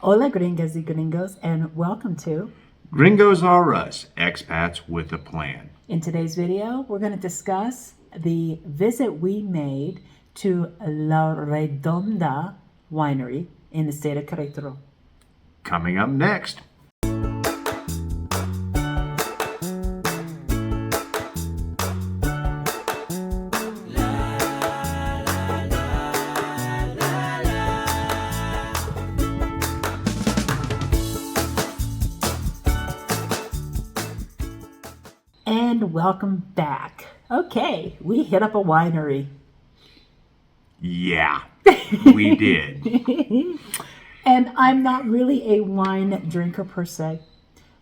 Hola, gringas y gringos, and welcome to Gringos Are Us, expats with a plan. In today's video, we're going to discuss the visit we made to La Redonda Winery in the state of Querétaro. Coming up next. And welcome back. Okay, we hit up a winery. Yeah, we did. And I'm not really a wine drinker per se.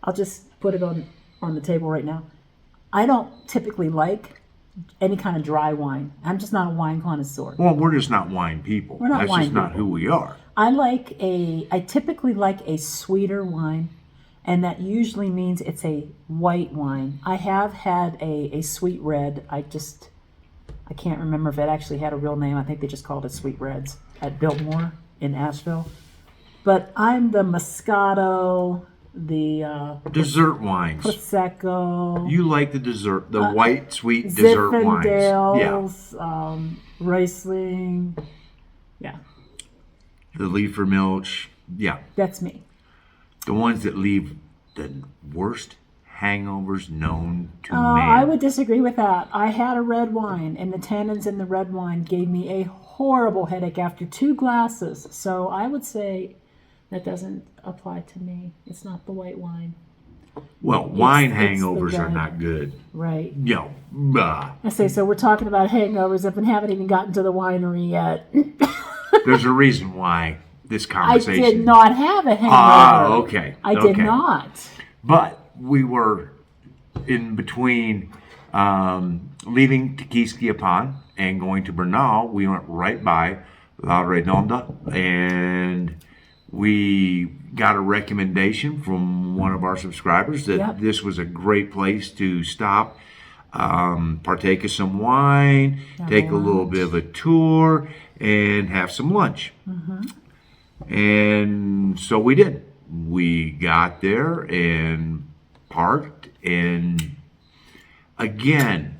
I'll just put it on the table right now. I don't typically like any kind of dry wine. I'm just not a wine connoisseur. Well, we're just not wine people. We're not That's wine just not people. who we are. I typically like a sweeter wine, and that usually means it's a white wine. I have had a sweet red. I can't remember if it actually had a real name. I think they just called it Sweet Reds at Biltmore in Asheville. But I'm the Moscato, the Dessert wines. Prosecco, You like the dessert, the white, sweet dessert wines. Zinfandels, Riesling. Yeah, The Liefer Milch. Yeah. that's me. The ones that leave the worst hangovers known to I man. would disagree with that. I had a red wine, and the tannins in the red wine gave me a horrible headache after 2 glasses. So I would say that doesn't apply to me. It's not the white wine. Well, wine it's the hangovers are red. not good. Right. I I say, so we're talking about hangovers and haven't even gotten to the winery yet. There's a reason why this I conversation. did not have a hangover. Ah, okay. I did not. But we were in between leaving Tequisquiapan and going to Bernal. We went right by La Redonda, and we got a recommendation from one of our subscribers that Yep. this was a great place to stop, partake of some wine, take a little bit of a tour, and have some lunch. And so we did. We got there and parked, and again,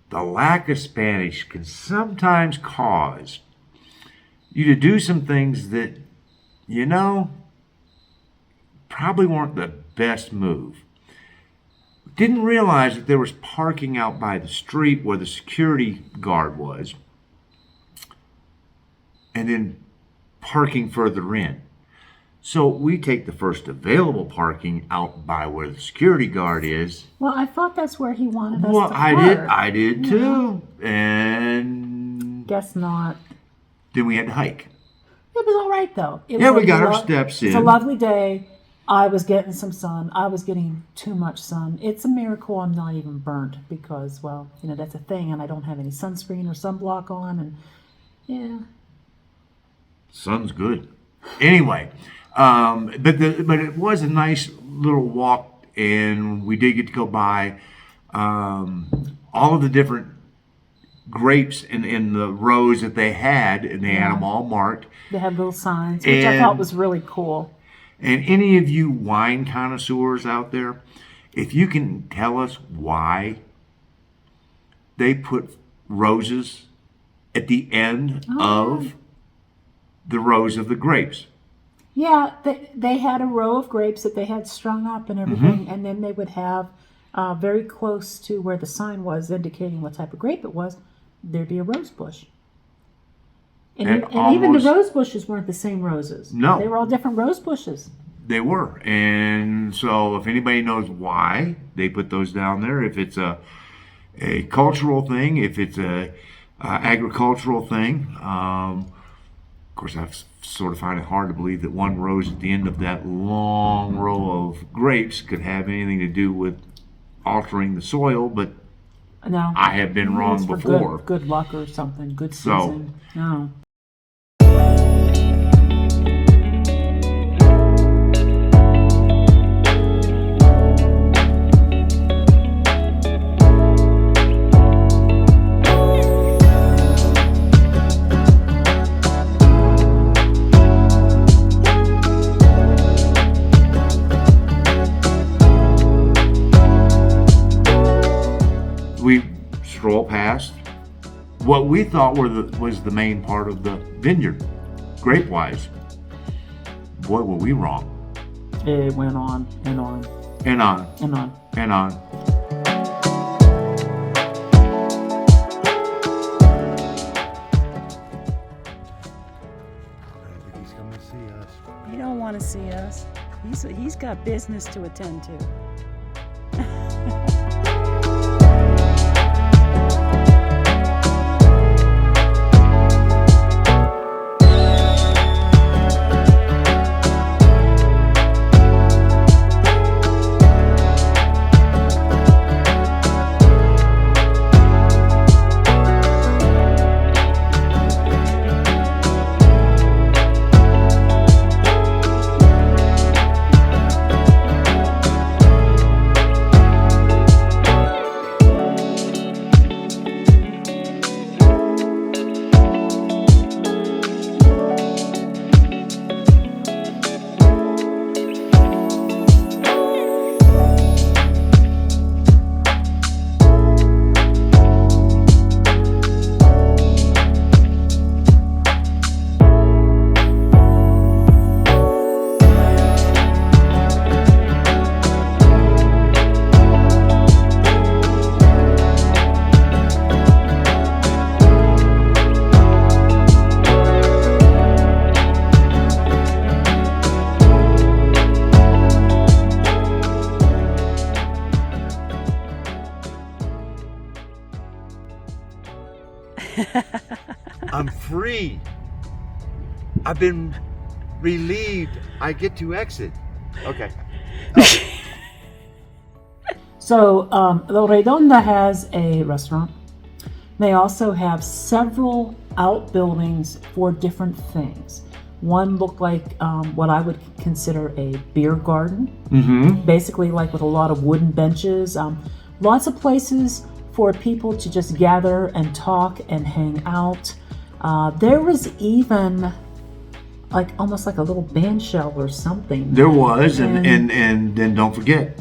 the lack of Spanish can sometimes cause you to do some things that, probably weren't the best move. Didn't realize that there was parking out by the street where the security guard was, and then parking further in. So we take the first available parking out by where the security guard is. Well, I thought that's where he wanted us Well, to I park. did too. And Guess not. then we had to hike. It was all right, though. It Yeah, was we got our steps It's a in. lovely day. I was getting some sun. I was getting too much sun. It's a miracle I'm not even burnt because, well, that's a thing, and I don't have any sunscreen or sunblock on, and yeah. Sun's good. Anyway, but it was a nice little walk, and we did get to go by all of the different grapes in the rows that they had, and they had them all marked. They had little signs, which I thought was really cool. And any of you wine connoisseurs out there, if you can tell us why they put roses at the end of the rows of the grapes. Yeah, they had a row of grapes that they had strung up and everything, and then they would have very close to where the sign was indicating what type of grape it was, there'd be a rose bush. And even the rose bushes weren't the same roses. No. They were all different rose bushes. They were. And so if anybody knows why they put those down there, if it's a cultural thing, if it's a agricultural thing, of course I sort of find it hard to believe that one rose at the end of that long row of grapes could have anything to do with altering the soil, but No. I have been wrong It's for before. Good luck or something. Good So- season. No. stroll past what we thought was the main part of the vineyard, grape-wise. Boy, were we wrong. It went on and on And on. and on. And on. I don't think he's coming to see us. He don't want to see us. He's got business to attend to. I'm free. I've been relieved. I get to exit. Okay. So, the Redonda has a restaurant. They also have several outbuildings for different things. One looked like what I would consider a beer garden, basically like with a lot of wooden benches. Lots of places for people to just gather and talk and hang out. There was even like almost like a little band shell or something. There was, and then don't forget,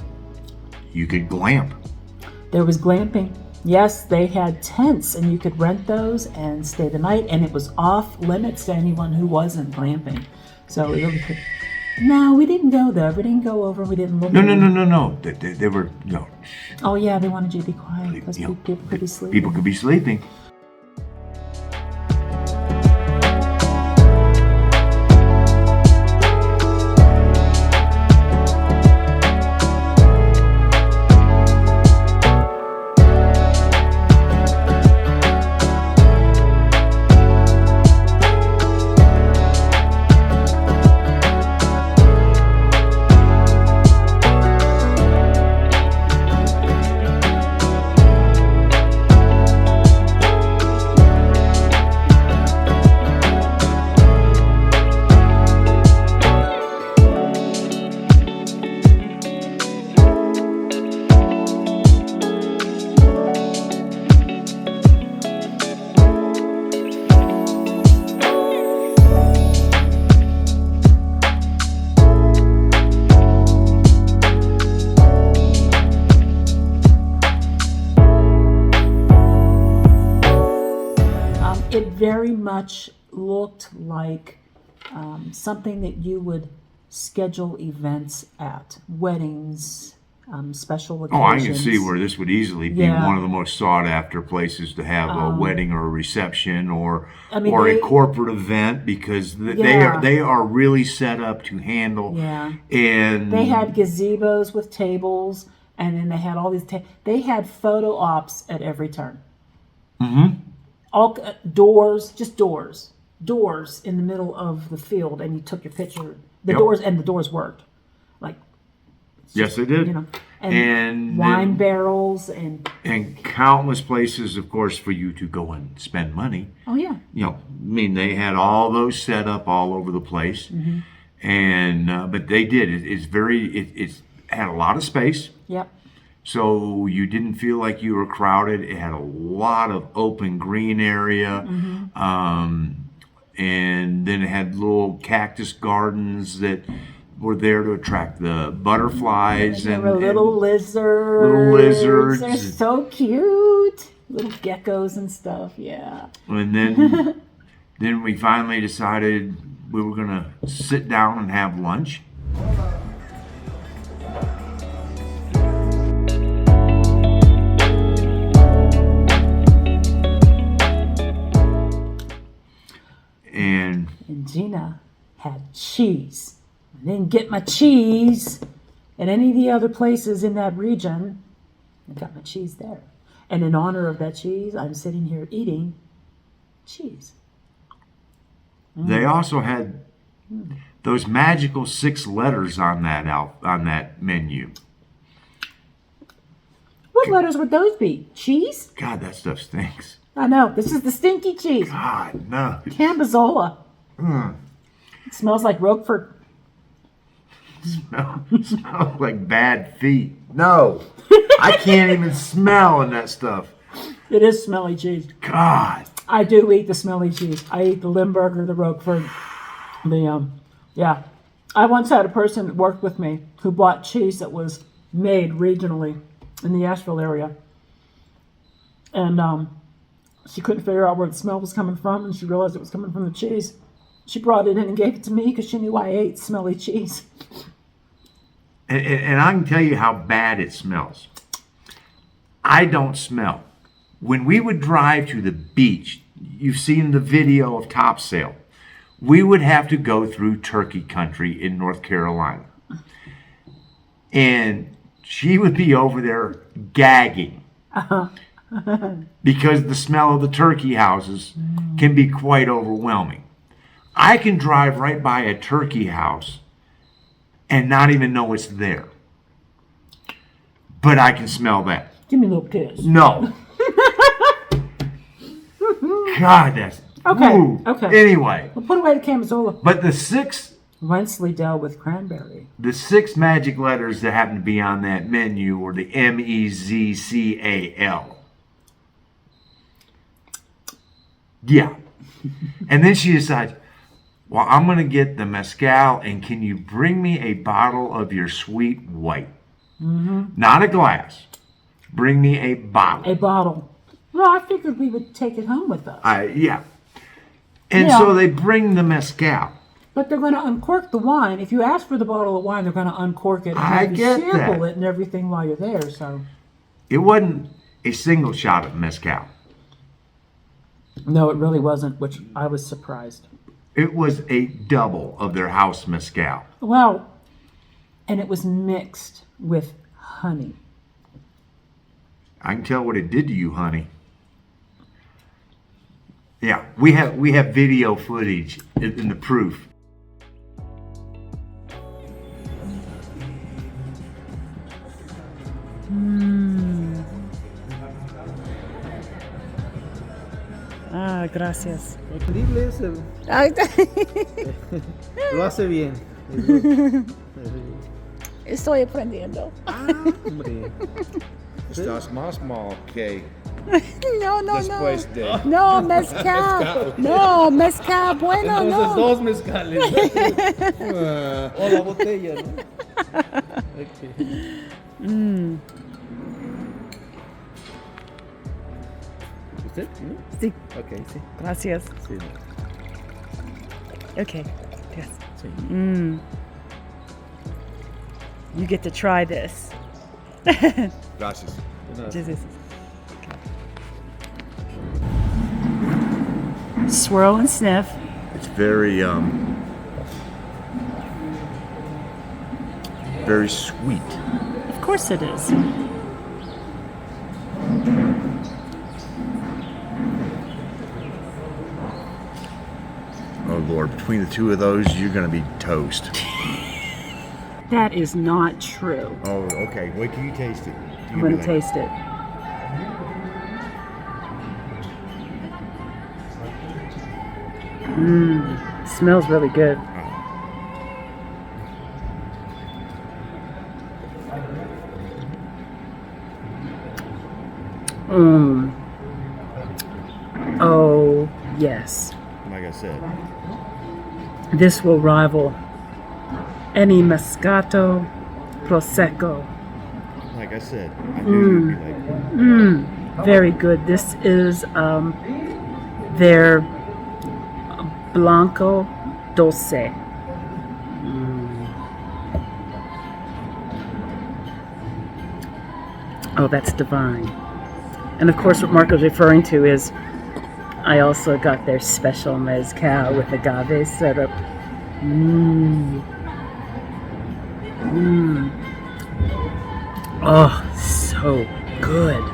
you could glamp. There was glamping. Yes, they had tents and you could rent those and stay the night, and it was off limits to anyone who wasn't glamping. So it was, no, we didn't go there. We didn't go over. We didn't look. No. They were, no. Oh yeah, they wanted you to be quiet because You know, people could be sleeping. People could be sleeping. It very much looked like something that you would schedule events at, weddings, special occasions. Oh, I can see where this would easily be Yeah. one of the most sought after places to have a wedding or a reception or I mean, or they- a corporate event, because Yeah. they are really set up to handle. Yeah. And They had gazebos with tables, and then they had all these. They had photo ops at every turn. All doors, just doors in the middle of the field, and you took your picture. The Yep. doors worked, like yes, they did. you know, And wine then- barrels and and countless places, of course, for you to go and spend money. oh yeah, You know, I mean, they had all those set up all over the place, and but they did. It's had a lot of space. yep. So you didn't feel like you were crowded. It had a lot of open green area. And then it had little cactus gardens that were there to attract the butterflies There and were little lizards. little lizards. They're so cute. Little geckos and stuff, yeah. And then we finally decided we were gonna sit down and have lunch. And Gina had cheese. I didn't get my cheese at any of the other places in that region. I got my cheese there. And in honor of that cheese, I'm sitting here eating cheese. they also had those magical 6 letters on that menu. What letters would those be? Cheese? God, that stuff stinks. I know. This is the stinky cheese. God, no. Cambozola. It smells like Roquefort. Smells like bad feet. No. I can't even smell in that stuff. It is smelly cheese. God. I do eat the smelly cheese. I eat the Limburger, the Roquefort. Yeah. I once had a person that worked with me who bought cheese that was made regionally in the Asheville area. And she couldn't figure out where the smell was coming from, and she realized it was coming from the cheese. She brought it in and gave it to me because she knew I ate smelly cheese. And I can tell you how bad it smells. I don't smell. When we would drive to the beach, you've seen the video of Topsail, we would have to go through turkey country in North Carolina. And she would be over there gagging. Because the smell of the turkey houses can be quite overwhelming. I can drive right by a turkey house and not even know it's there. But I can smell that. Give me a little kiss. No. God, that's... Okay, Ooh. okay. Anyway. We'll put away the Cambozola. But the 6 Wensleydale with cranberry. The 6 magic letters that happen to be on that menu were the Mezcal. Yeah. And then she decides, well, I'm going to get the mezcal, and can you bring me a bottle of your sweet white? Not a glass. Bring me a bottle. A bottle. Well, I figured we would take it home with us. Yeah. And Yeah. so they bring the mezcal. But they're going to uncork the wine. If you ask for the bottle of wine, they're going to uncork it and I have you get sample that. it and everything while you're there. So It wasn't a single shot of mezcal. no, it really wasn't, which I was surprised. It was a double of their house mezcal. Well, and it was mixed with honey. I can tell what it did to you, honey. Yeah, we have video footage in the proof. Ah, gracias. Increíble eso. Lo hace bien. Estoy aprendiendo. Hombre. Estás más mal que No, después de... No, mezcal. No, mezcal. Bueno, Entonces dos mezcales. O la botella, ¿no? Okay. ¿Usted? ¿No? Sí, Ok, sí. gracias. Sí. Okay, yes. Sí. You get to try this. Gracias. Jesus. Swirl and sniff. It's very very sweet. Of course it is. Oh Lord, between the two of those, you're gonna be toast. That is not true. Oh, okay. Wait till you taste it. I'm going to taste it. Smells really good. Oh, yes. Like I said. This will rival any Moscato Prosecco. Like I said, I knew you'd be like, Very good. This is their Blanco Dulce. Oh, that's divine. And of course, what Marco's referring to is I also got their special mezcal with agave syrup. Oh, so good.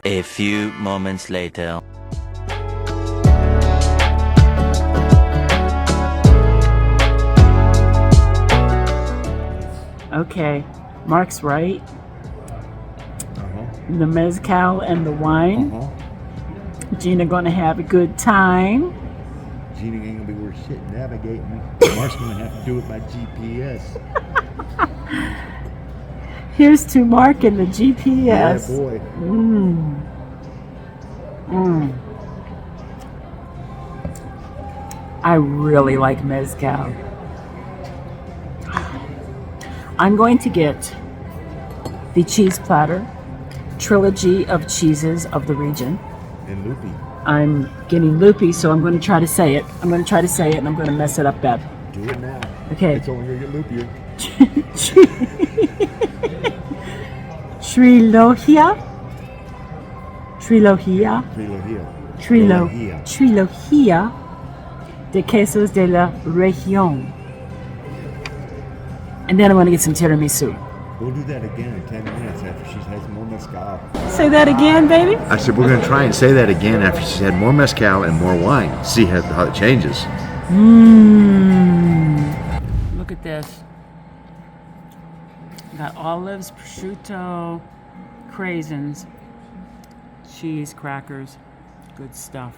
A few moments later. Okay, Mark's right. The mezcal and the wine. Gina gonna have a good time. Gina ain't gonna be worth shit navigating. Mark's gonna have to do it by GPS. Here's to Mark and the GPS. Yeah, boy. I really like mezcal. I'm going to get the cheese platter, trilogy of cheeses of the region. And loopy. I'm getting loopy, so I'm going to try to say it. I'm going to try to say it, and I'm going to mess it up bad. Do it now. Okay. It's only gonna get loopier. Trilogia. Trilogia. Trilogia. Trilogia de quesos de la región. And then I'm going to get some tiramisu. We'll do that again in 10 minutes after she has more mezcal. Say that again, baby. I said we're gonna try and say that again after she's had more mezcal and more wine. See how it changes. Look at this. Got olives, prosciutto, craisins, cheese, crackers. Good stuff.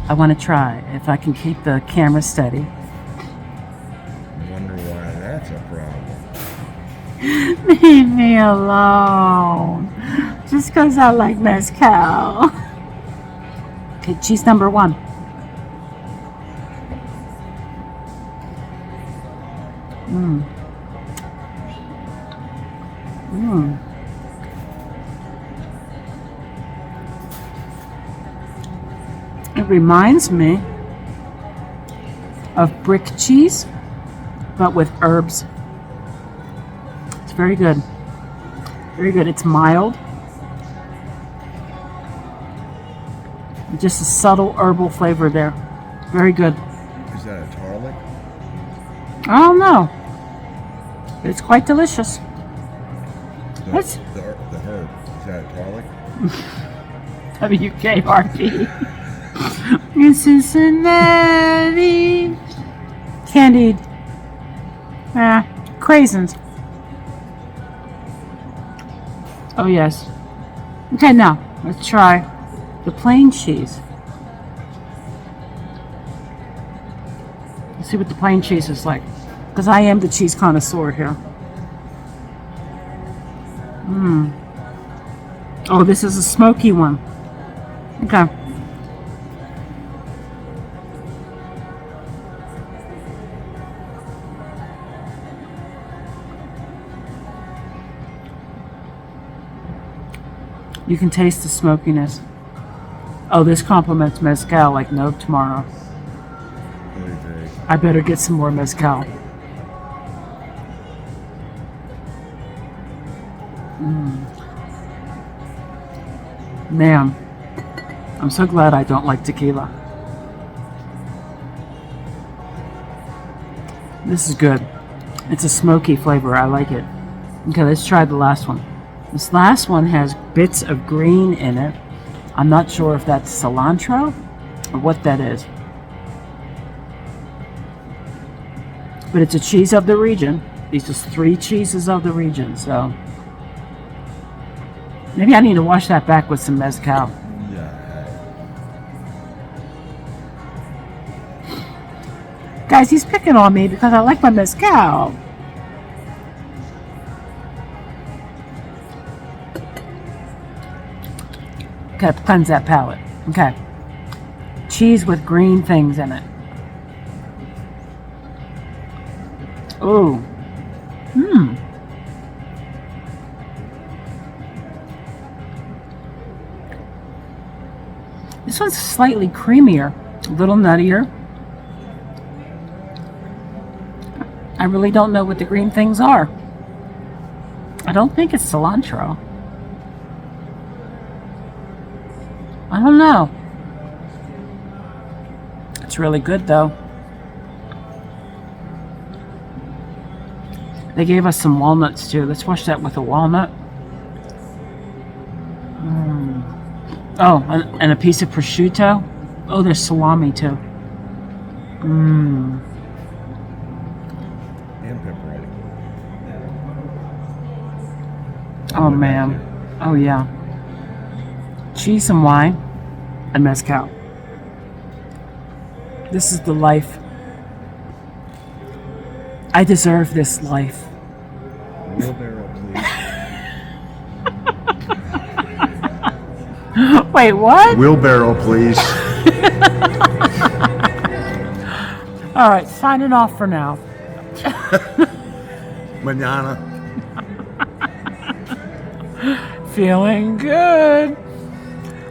I want to try if I can keep the camera steady. Wonder why that's a problem. Leave me alone. Just because I like mezcal. Okay, cheese number 1. It reminds me of brick cheese, but with herbs. It's very good. Very good. It's mild. Just a subtle herbal flavor there. Very good. Is that a tarlic? I don't know. But it's quite delicious. What's The herb. Is that a tarlic? WKRP? In Cincinnati. Candied. Craisins. Oh, yes. Okay, now, let's try the plain cheese. Let's see what the plain cheese is like. Because I am the cheese connoisseur here. Oh, this is a smoky one. Okay. You can taste the smokiness. Oh, this complements mezcal like no tomorrow. Very, very. I better get some more mezcal. Man, I'm so glad I don't like tequila. This is good. It's a smoky flavor. I like it. Okay, let's try the last one. This last one has bits of green in it. I'm not sure if that's cilantro or what that is. But it's a cheese of the region. These are 3 cheeses of the region, so maybe I need to wash that back with some mezcal. Yeah. Guys, he's picking on me because I like my mezcal. Gotta cleanse that palate. Okay. Cheese with green things in it. Ooh. This one's slightly creamier, a little nuttier. I really don't know what the green things are. I don't think it's cilantro. I don't know. It's really good though. They gave us some walnuts too. Let's wash that with a walnut. Oh, and a piece of prosciutto. Oh, there's salami too. And pepperoni. Oh man. Oh yeah. Cheese and wine and mezcal. This is the life. I deserve this life. Wheelbarrow, please. Wait, what? Wheelbarrow, please. All right, signing off for now. Manana. Feeling good.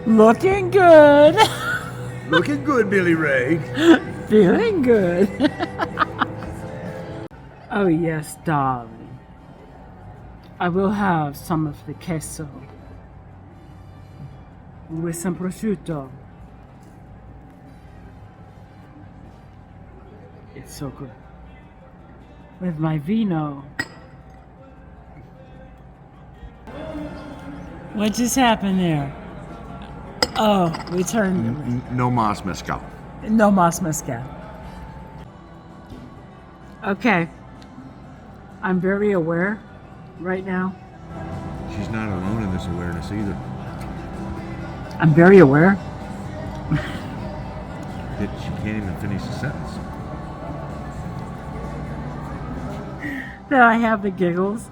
Looking good. Looking good, Billy Ray. Feeling good. Oh yes, darling. I will have some of the queso with some prosciutto. It's so good. With my vino. What just happened there? Oh, we turned. No Mas Mezcal. No Mas Mezcal. Okay. I'm very aware right now. She's not alone in this awareness either. I'm very aware. That she can't even finish the sentence. That I have the giggles.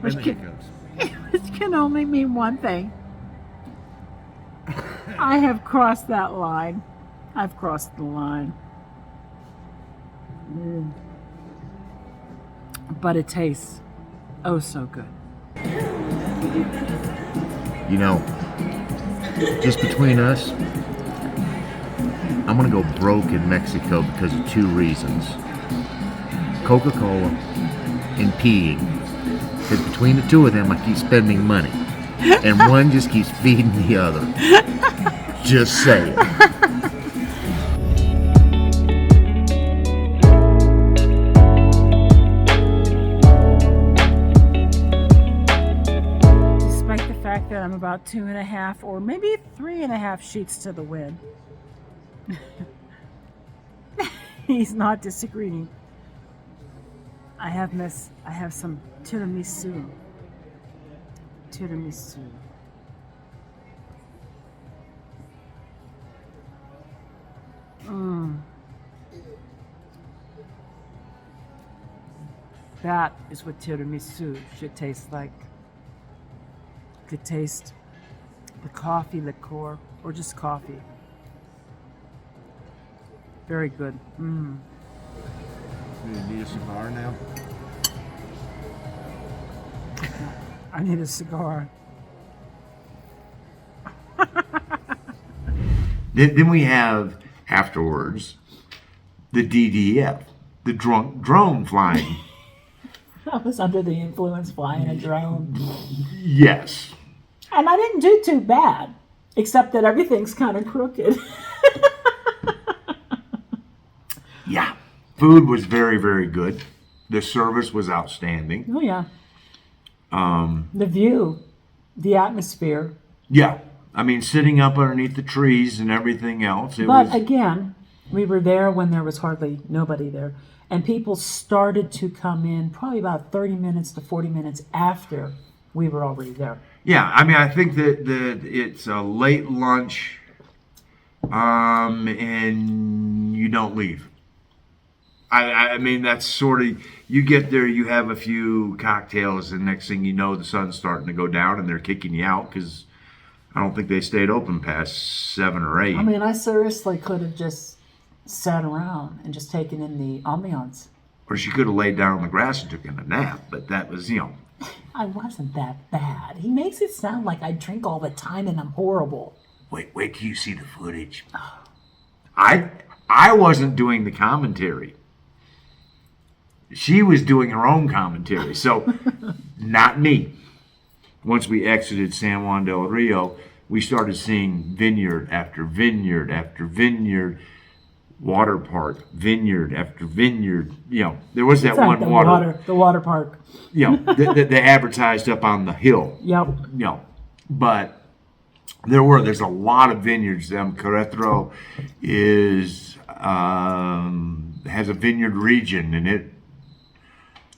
And the Which hiccups. which can only mean one thing. I have crossed that line. I've crossed the line. But it tastes oh so good. You know, just between us, I'm gonna go broke in Mexico because of two reasons. Coca-Cola and peeing. Because between the two of them, I keep spending money. And one just keeps feeding the other. Just saying. Despite the fact that I'm about 2.5 or maybe 3.5 sheets to the wind. He's not disagreeing. I have some tiramisu. Tiramisu. That is what tiramisu should taste like. Could taste the coffee liqueur or just coffee. Very good. You need a cigar now? I need a cigar. Then we have afterwards the DDF, the drunk drone flying. I was under the influence flying a drone. Yes. And I didn't do too bad, except that everything's kind of crooked. Yeah. Food was very, very good. The service was outstanding. Oh, yeah. The view, the atmosphere. Yeah. I mean, sitting up underneath the trees and everything else. But again, we were there when there was hardly nobody there. And people started to come in probably about 30 minutes to 40 minutes after we were already there. Yeah, I mean, I think that it's a late lunch, and you don't leave. I mean, that's sort of, you get there, you have a few cocktails, and next thing you know, the sun's starting to go down, and they're kicking you out because I don't think they stayed open past 7 or 8. I mean, I seriously could have just sat around and just taken in the ambiance. Or she could have laid down on the grass and took in a nap, but that was, I wasn't that bad. He makes it sound like I drink all the time and I'm horrible. wait till you see the footage. I wasn't doing the commentary. She was doing her own commentary, so not me. Once we exited San Juan del Rio, we started seeing vineyard after vineyard after vineyard, water park, vineyard after vineyard. There was that It's like one water. the water park. They advertised up on the hill. Yep. But there's a lot of vineyards. Querétaro has a vineyard region, and it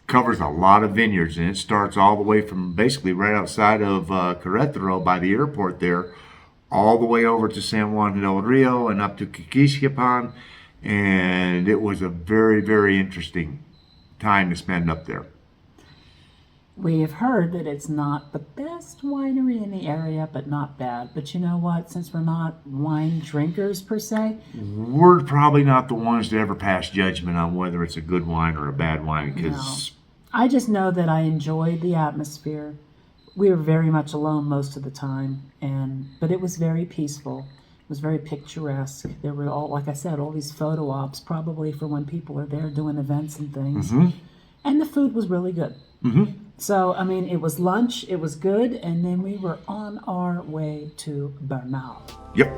covers a lot of vineyards, and it starts all the way from basically right outside of Querétaro by the airport there, all the way over to San Juan del Rio and up to Quiquixquiapan, and it was a very, very interesting time to spend up there. We have heard that it's not the best winery in the area, but not bad. But you know what? Since we're not wine drinkers per se, We're probably not the ones to ever pass judgment on whether it's a good wine or a bad wine, because I just know that I enjoyed the atmosphere. We were very much alone most of the time, but it was very peaceful. It was very picturesque. There were like I said, all these photo ops, probably for when people are there doing events and things. And the food was really good. So, I mean, it was lunch, it was good, and then we were on our way to Bernal. Yep.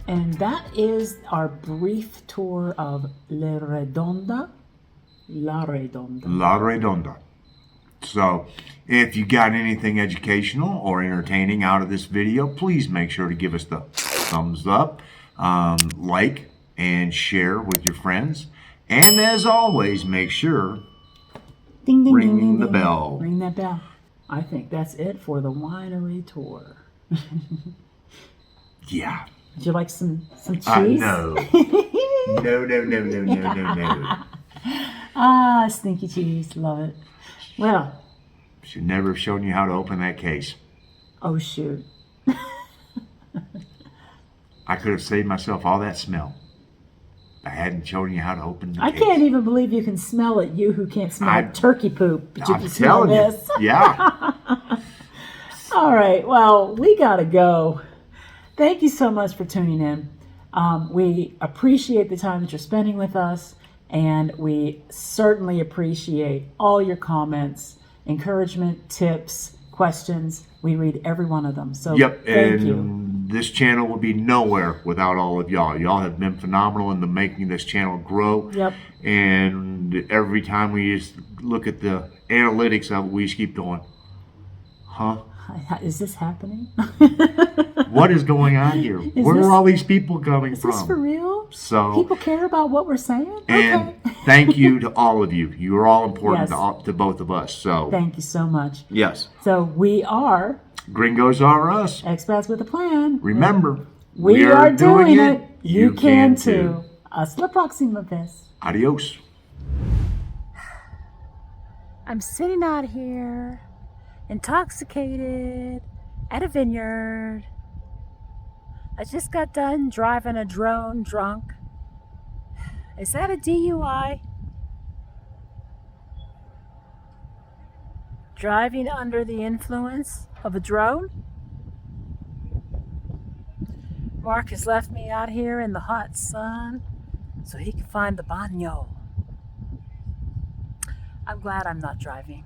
And that is our brief tour of La Redonda. La Redonda. So, if you got anything educational or entertaining out of this video, please make sure to give us the thumbs up, like, and share with your friends. And as always, make sure Ding, ding, ring ding, ding, the ding. bell. Ring that bell. I think that's it for the winery tour. Yeah. Would you like some cheese? No. No. Ah, stinky cheese. Love it. Well, Should never have shown you how to open that case. oh shoot. I could have saved myself all that smell. I hadn't shown you how to open the I case. can't even believe you can smell it. You who can't smell turkey poop, but you I'm can smell telling you. this. Yeah. All right. Well, we gotta go. Thank you so much for tuning in. We appreciate the time that you're spending with us, and we certainly appreciate all your comments, encouragement, tips, questions. We read every one of them. So Yep. thank you. And this channel will be nowhere without all of y'all. Y'all have been phenomenal in the making this channel grow. Yep. And every time we just look at the analytics of it, we just keep going, huh? Is this happening? What is going on here? Where this- are all these people coming Is from? this for real? So, People care about what we're saying? and Okay. thank you to all of you. You are all important Yes. to both of us. So, Thank you so much. yes, So we are Gringos are us. Expats with a Plan. Remember, We are doing it. You can too. Hasta la próxima vez. Adios. I'm sitting out here, intoxicated, at a vineyard. I just got done driving a drone drunk. Is that a DUI? Driving under the influence of a drone? Mark has left me out here in the hot sun so he can find the baño. I'm glad I'm not driving.